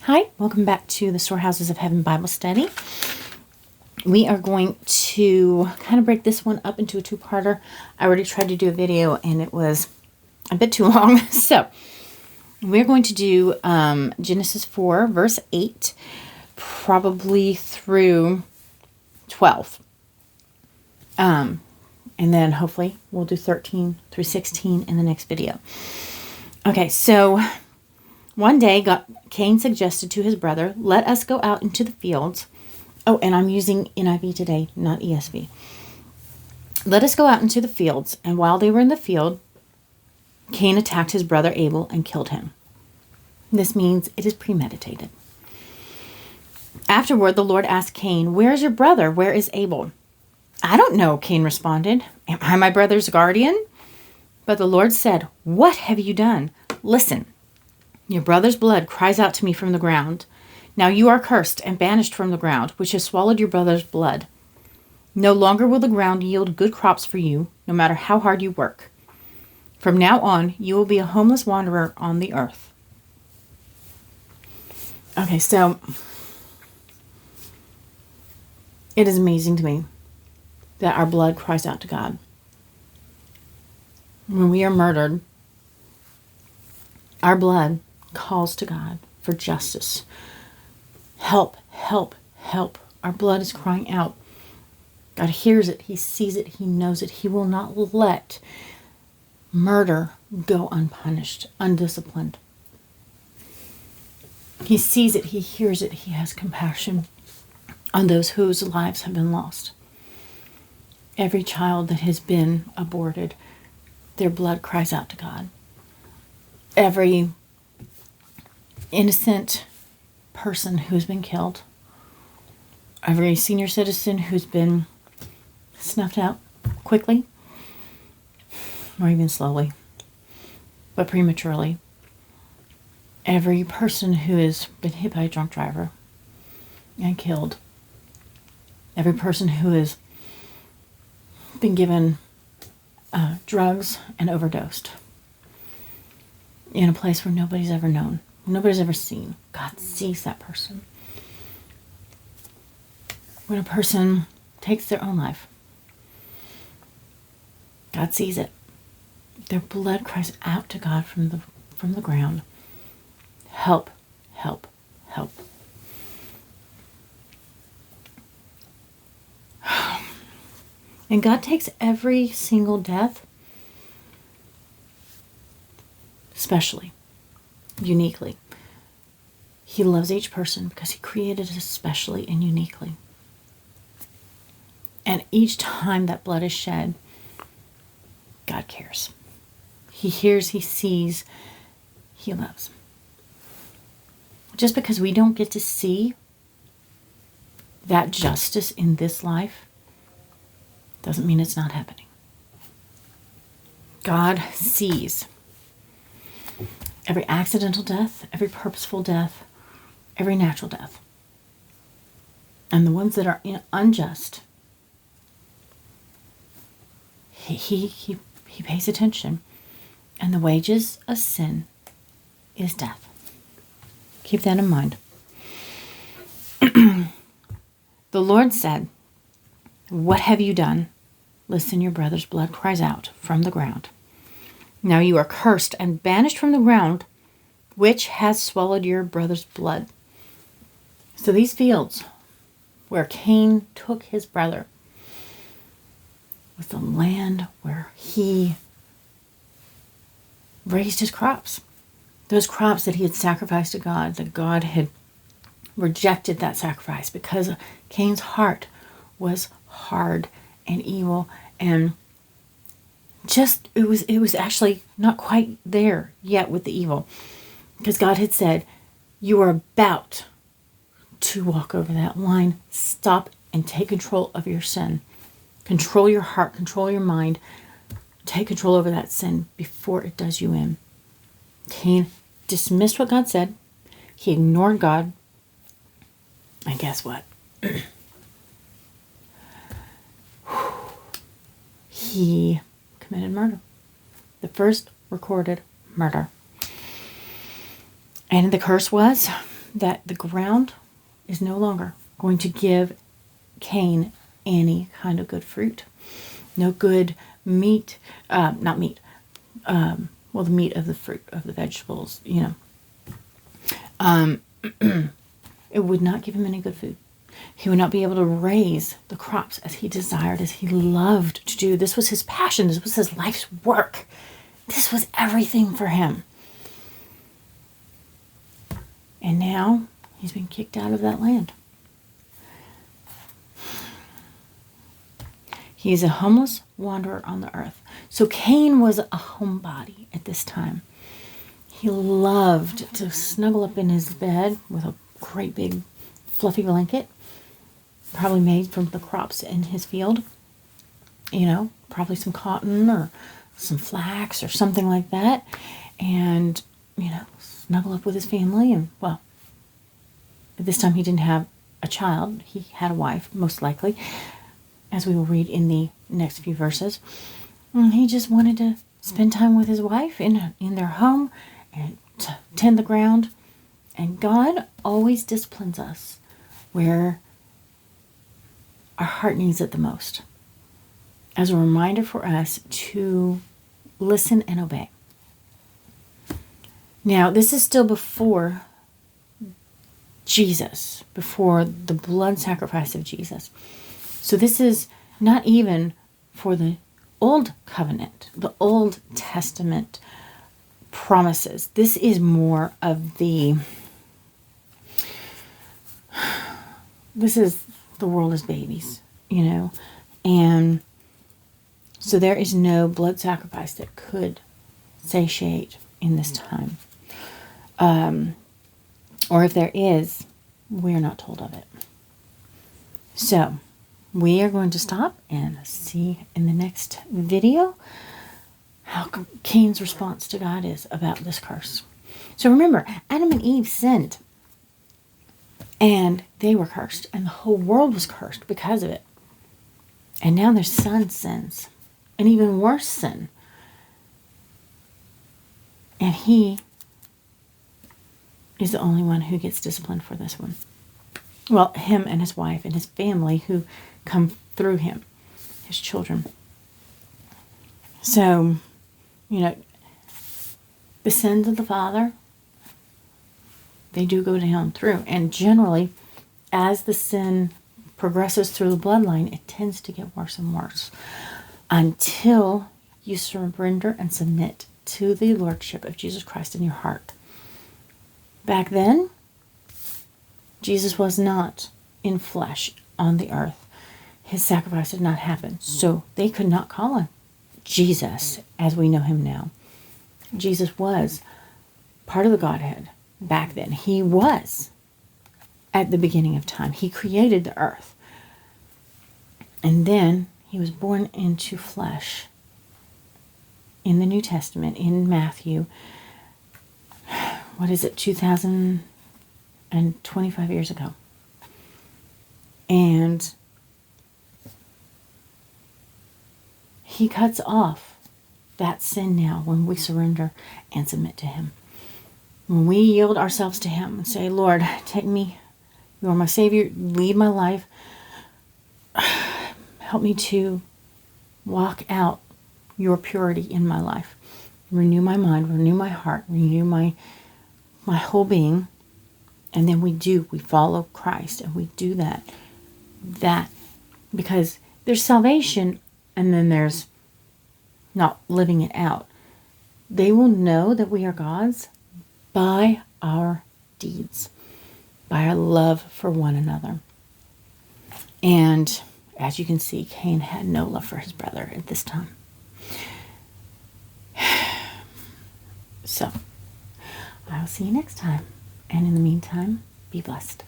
Hi, welcome back to the Storehouses of Heaven Bible Study. We are going to kind of break this one up into a two-parter. I already tried to do a video and it was a bit too long. So we're going to do Genesis 4, verse 8, probably through 12. And then hopefully we'll do 13 through 16 in the next video. Okay, so one day, Cain suggested to his brother, "Let us go out into the fields." Oh, and I'm using NIV today, not ESV. "Let us go out into the fields." And while they were in the field, Cain attacked his brother Abel and killed him. This means it is premeditated. Afterward, the Lord asked Cain, "Where is your brother? Where is Abel?" "I don't know," Cain responded. "Am I my brother's guardian?" But the Lord said, "What have you done? Listen. Your brother's blood cries out to me from the ground. Now you are cursed and banished from the ground, which has swallowed your brother's blood. No longer will the ground yield good crops for you, no matter how hard you work. From now on, you will be a homeless wanderer on the earth." Okay, so it is amazing to me that our blood cries out to God. When we are murdered, our blood calls to God for justice. Help, help, help. Our blood is crying out. God hears it. He sees it. He knows it. He will not let murder go unpunished, undisciplined. He sees it. He hears it. He has compassion on those whose lives have been lost. Every child that has been aborted, their blood cries out to God. Every innocent person who's been killed, every senior citizen who's been snuffed out quickly, or even slowly, but prematurely, every person who has been hit by a drunk driver and killed, every person who has been given drugs and overdosed in a place where nobody's ever known, nobody's ever seen. God sees that person. When a person takes their own life, God sees it. Their blood cries out to God from the ground. Help, help, help. And God takes every single death specially, uniquely. He loves each person because he created us specially and uniquely. And each time that blood is shed, God cares. He hears, he sees, he loves. Just because we don't get to see that justice in this life doesn't mean it's not happening. God sees every accidental death, every purposeful death, every natural death. And the ones that are unjust, he pays attention. And the wages of sin is death. Keep that in mind. The Lord said, "What have you done? Listen, your brother's blood cries out from the ground. Now you are cursed and banished from the ground, which has swallowed your brother's blood." So these fields where Cain took his brother was the land where he raised his crops. Those crops that he had sacrificed to God, that God had rejected that sacrifice because Cain's heart was hard and evil, and just it was actually not quite there yet with the evil, because God had said, "You are about to walk over that line. Stop and take control of your sin. Control your heart, control your mind. Take control over that sin before it does you in." Cain dismissed what God said. He ignored God. And guess what? He committed murder. The first recorded murder. And the curse was that the ground is no longer going to give Cain any kind of good fruit. No good meat, not meat, well, the meat of the fruit, of the vegetables, it would not give him any good food. He would not be able to raise the crops as he desired, as he loved to do. This was his passion. This was his life's work. This was everything for him. And now he's been kicked out of that land. He is a homeless wanderer on the earth. So Cain was a homebody at this time. He loved to snuggle up in his bed with a great big fluffy blanket, probably made from the crops in his field. Probably some cotton or some flax or something like that. And, snuggle up with his family. And, well, at this time he didn't have a child. He had a wife, most likely, as we will read in the next few verses. And he just wanted to spend time with his wife in their home and to tend the ground. And God always disciplines us where our heart needs it the most, as a reminder for us to listen and obey. Now, this is still before Jesus, before the blood sacrifice of Jesus. So this is not even for the Old Covenant, the Old Testament promises. This is more of the world as babies, and so there is no blood sacrifice that could satiate in this time. Or if there is, we're not told of it. So we are going to stop and see in the next video how Cain's response to God is about this curse. So remember, Adam and Eve sinned. And they were cursed. And the whole world was cursed because of it. And now their son sins. An even worse sin. And he is the only one who gets disciplined for this one. Well, him and his wife and his family who come through him. His children. So, the sins of the father, they do go down through. And generally, as the sin progresses through the bloodline, it tends to get worse and worse until you surrender and submit to the Lordship of Jesus Christ in your heart. Back then, Jesus was not in flesh on the earth. His sacrifice did not happen. So they could not call on Jesus as we know him now. Jesus was part of the Godhead back then. He was at the beginning of time. He created the earth. And then he was born into flesh in the New Testament, in Matthew. 2025 years ago. And he cuts off that sin now when we surrender and submit to him. When we yield ourselves to him and say, Lord, take me. You are my Savior. Lead my life. Help me to walk out your purity in my life. Renew my mind, renew my heart, renew my whole being. And then we follow Christ, and we do that because there's salvation and then there's not living it out. They will know that we are God's by our deeds, by our love for one another. And as you can see, Cain had no love for his brother at this time. So, I'll see you next time. And in the meantime, be blessed.